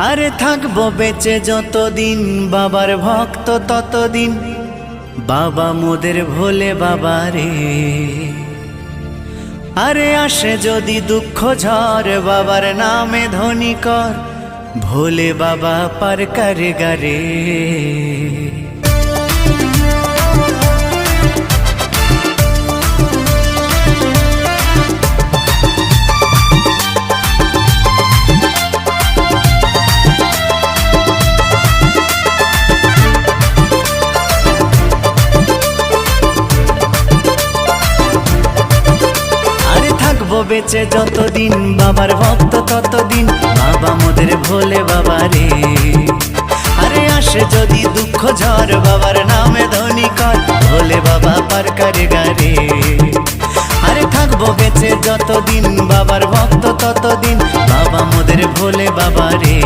আরে থাকবো বেঁচে যতদিন বাবার ভক্ত ততদিন, বাবা মোদের ভোলে বাবা রে। আরে আসে যদি দুঃখ ঝড় বাবার নামে ধ্বনি কর, ভোলে বাবা পার করে গারে। বেঁচে যতদিন বাবার ভক্ত ততদিন, বাবা মোদের ভোলে বাবা রে। আরে আসে যদি দুঃখ ঝড় বাবার নামে ধ্বনি কর, ভোলে বাবা পার করে গারে। আরে থাকবো বেঁচে যতদিন বাবার ভক্ত ততদিন, বাবা মোদের ভোলে বাবা রে।